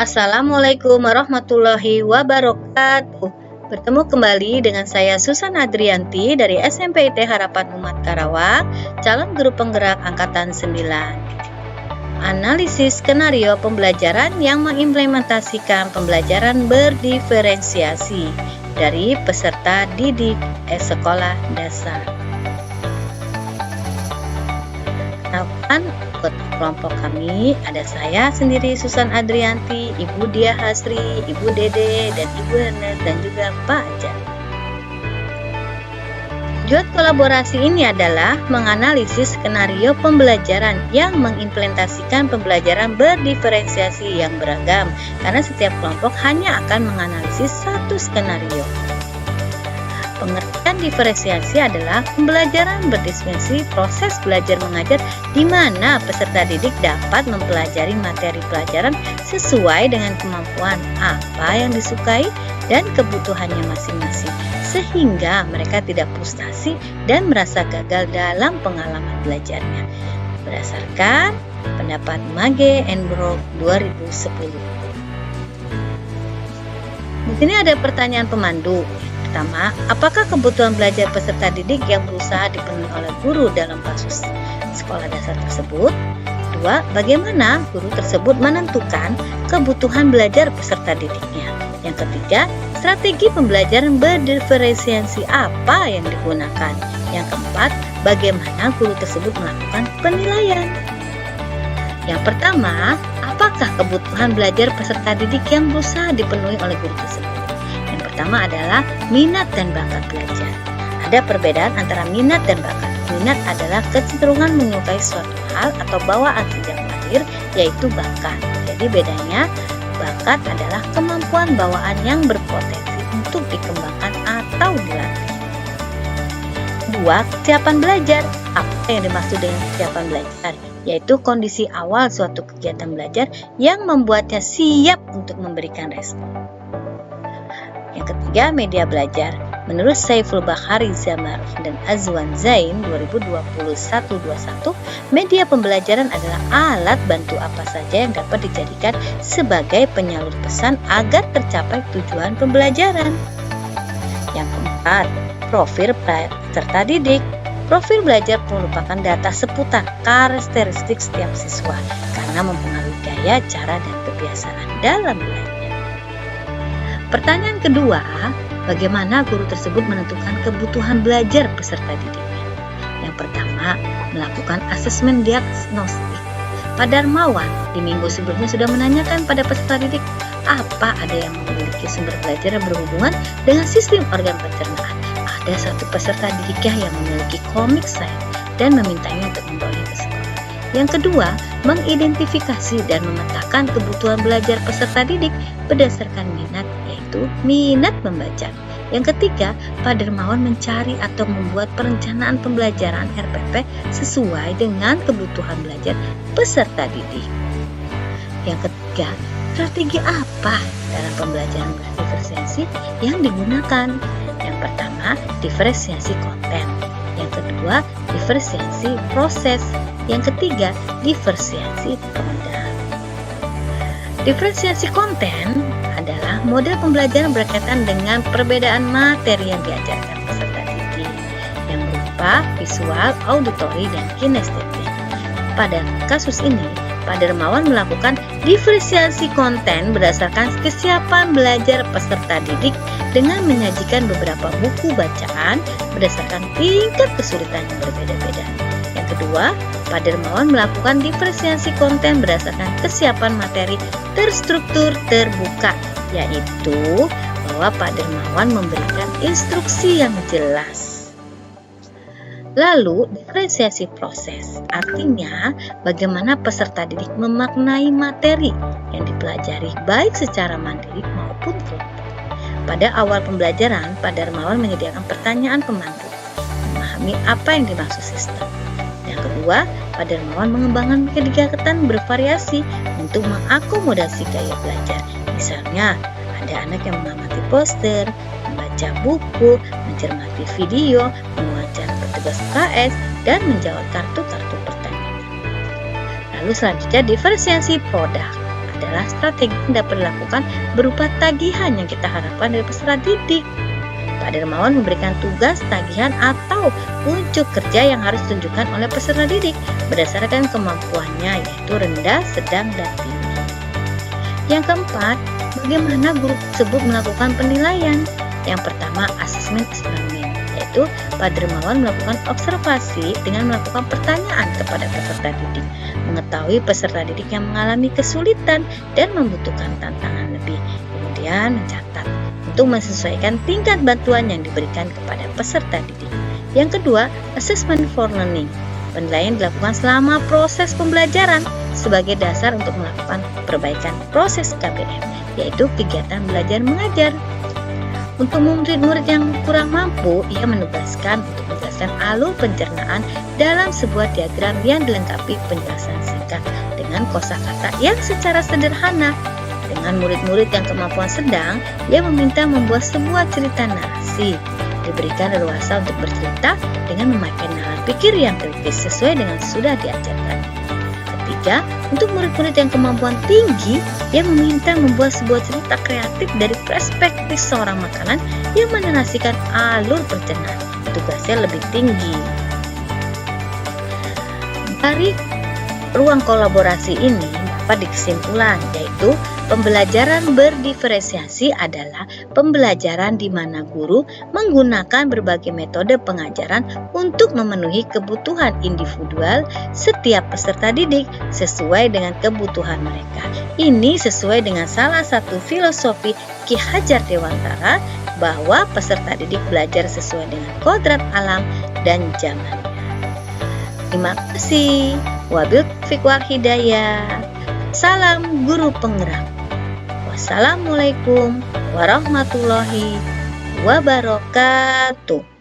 Assalamualaikum warahmatullahi wabarakatuh. Bertemu kembali dengan saya Susan Adrianti dari SMPIT Harapan Umat Karawang, calon guru penggerak angkatan 9. Analisis skenario pembelajaran yang mengimplementasikan pembelajaran berdiferensiasi dari peserta didik sekolah dasar. Kenalkan, anggota kelompok kami ada saya sendiri Susan Adrianti, Ibu Dia Hasri, Ibu Dede, dan Ibu Ernest, dan juga Pak Ajar. Tujuan kolaborasi ini adalah menganalisis skenario pembelajaran yang mengimplementasikan pembelajaran berdiferensiasi yang beragam, karena setiap kelompok hanya akan menganalisis satu skenario. Pengertian diferensiasi adalah pembelajaran berdiferensiasi proses belajar mengajar di mana peserta didik dapat mempelajari materi pelajaran sesuai dengan kemampuan apa yang disukai dan kebutuhannya masing-masing, sehingga mereka tidak frustasi dan merasa gagal dalam pengalaman belajarnya. Berdasarkan pendapat Mage and Brock 2010. Di sini ada pertanyaan pemandu. Pertama, apakah kebutuhan belajar peserta didik yang berusaha dipenuhi oleh guru dalam kasus sekolah dasar tersebut? Dua, bagaimana guru tersebut menentukan kebutuhan belajar peserta didiknya? Yang ketiga, strategi pembelajaran berdiferensiasi apa yang digunakan? Yang keempat, bagaimana guru tersebut melakukan penilaian? Yang pertama, apakah kebutuhan belajar peserta didik yang berusaha dipenuhi oleh guru tersebut? Pertama adalah minat dan bakat belajar. Ada perbedaan antara minat dan bakat. Minat adalah kecenderungan menyukai suatu hal atau bawaan sejak lahir, yaitu bakat. Jadi bedanya, bakat adalah kemampuan bawaan yang berpotensi untuk dikembangkan atau dilatih. Dua, kesiapan belajar. Apa yang dimaksud dengan kesiapan belajar? Yaitu kondisi awal suatu kegiatan belajar yang membuatnya siap untuk memberikan respon. Yang ketiga, media belajar. Menurut Saiful Bahari Zamar dan Azwan Zain 2021-21, media pembelajaran adalah alat bantu apa saja yang dapat dijadikan sebagai penyalur pesan agar tercapai tujuan pembelajaran. Yang keempat, profil peserta didik. Profil belajar merupakan data seputar karakteristik setiap siswa karena mempengaruhi gaya, cara, dan kebiasaan dalam belajar. Pertanyaan kedua, bagaimana guru tersebut menentukan kebutuhan belajar peserta didiknya? Yang pertama, melakukan asesmen diagnostik. Pak Darmawan di minggu sebelumnya sudah menanyakan pada peserta didik, apa ada yang memiliki sumber belajar yang berhubungan dengan sistem organ pencernaan. Ada satu peserta didiknya yang memiliki komik sains dan memintanya untuk membawanya ke sekolah. Yang kedua, mengidentifikasi dan memetakan kebutuhan belajar peserta didik berdasarkan minat, yaitu minat membaca. Yang ketiga, Pak Darmawan mencari atau membuat perencanaan pembelajaran RPP sesuai dengan kebutuhan belajar peserta didik. Yang ketiga, strategi apa dalam pembelajaran berdiferensiasi yang digunakan? Yang pertama, diferensiasi konten. Yang kedua, diferensiasi proses. Yang ketiga, diferensiasi produk. Diferensiasi konten adalah model pembelajaran berkaitan dengan perbedaan materi yang diajarkan peserta didik yang berupa visual, auditori, dan kinestetik. Pada kasus ini, Pak Darmawan melakukan diferensiasi konten berdasarkan kesiapan belajar peserta didik dengan menyajikan beberapa buku bacaan berdasarkan tingkat kesulitan yang berbeda-beda. Yang kedua, Pak Darmawan melakukan diferensiasi konten berdasarkan kesiapan materi terstruktur terbuka, yaitu bahwa Pak Darmawan memberikan instruksi yang jelas. Lalu, diferensiasi proses, artinya bagaimana peserta didik memaknai materi yang dipelajari baik secara mandiri maupun kelompok. Pada awal pembelajaran, Pak Darmawan menyediakan pertanyaan pemandu, memahami apa yang dimaksud sistem. Yang kedua, Pak Darmawan mengembangkan kegiatan bervariasi untuk mengakomodasi gaya belajar. Misalnya, ada anak yang mengamati poster, membaca buku, mencermati video, mewawancara petugas UKS, dan menjawab kartu-kartu pertanyaan. Lalu selanjutnya diferensiasi produk, adalah strategi yang dapat dilakukan berupa tagihan yang kita harapkan dari peserta didik. Pak Dermawan memberikan tugas, tagihan, atau unjuk kerja yang harus ditunjukkan oleh peserta didik berdasarkan kemampuannya, yaitu rendah, sedang, dan tinggi. Yang keempat, bagaimana guru tersebut melakukan penilaian? Yang pertama, asesmen eksperimen, yaitu Pak Dermawan melakukan observasi dengan melakukan pertanyaan kepada peserta didik, mengetahui peserta didik yang mengalami kesulitan dan membutuhkan tantangan lebih, kemudian mencatat untuk menyesuaikan tingkat bantuan yang diberikan kepada peserta didik. Yang kedua, assessment for learning. Penilaian dilakukan selama proses pembelajaran sebagai dasar untuk melakukan perbaikan proses KBM, yaitu kegiatan belajar mengajar. Untuk murid-murid yang kurang mampu, ia menugaskan untuk menjelaskan alur pencernaan dalam sebuah diagram yang dilengkapi penjelasan singkat dengan kosakata yang secara sederhana. Dengan murid-murid yang kemampuan sedang, ia meminta membuat sebuah cerita narasi. Diberikan leluasa untuk bercerita dengan memakai nalar pikir yang kritis sesuai dengan sudah diajarkan. Ketiga, untuk murid-murid yang kemampuan tinggi, ia meminta membuat sebuah cerita kreatif dari perspektif seorang makanan yang menarasikan alur pencernaan. Tugasnya lebih tinggi. Dari ruang kolaborasi ini dapat dikesimpulan, yaitu pembelajaran berdiferensiasi adalah pembelajaran di mana guru menggunakan berbagai metode pengajaran untuk memenuhi kebutuhan individual setiap peserta didik sesuai dengan kebutuhan mereka. Ini sesuai dengan salah satu filosofi Ki Hajar Dewantara bahwa peserta didik belajar sesuai dengan kodrat alam dan zamannya. Terima kasih. Wabil taufiq wal hidayah. Salam guru penggerak. Wassalamualaikum warahmatullahi wabarakatuh.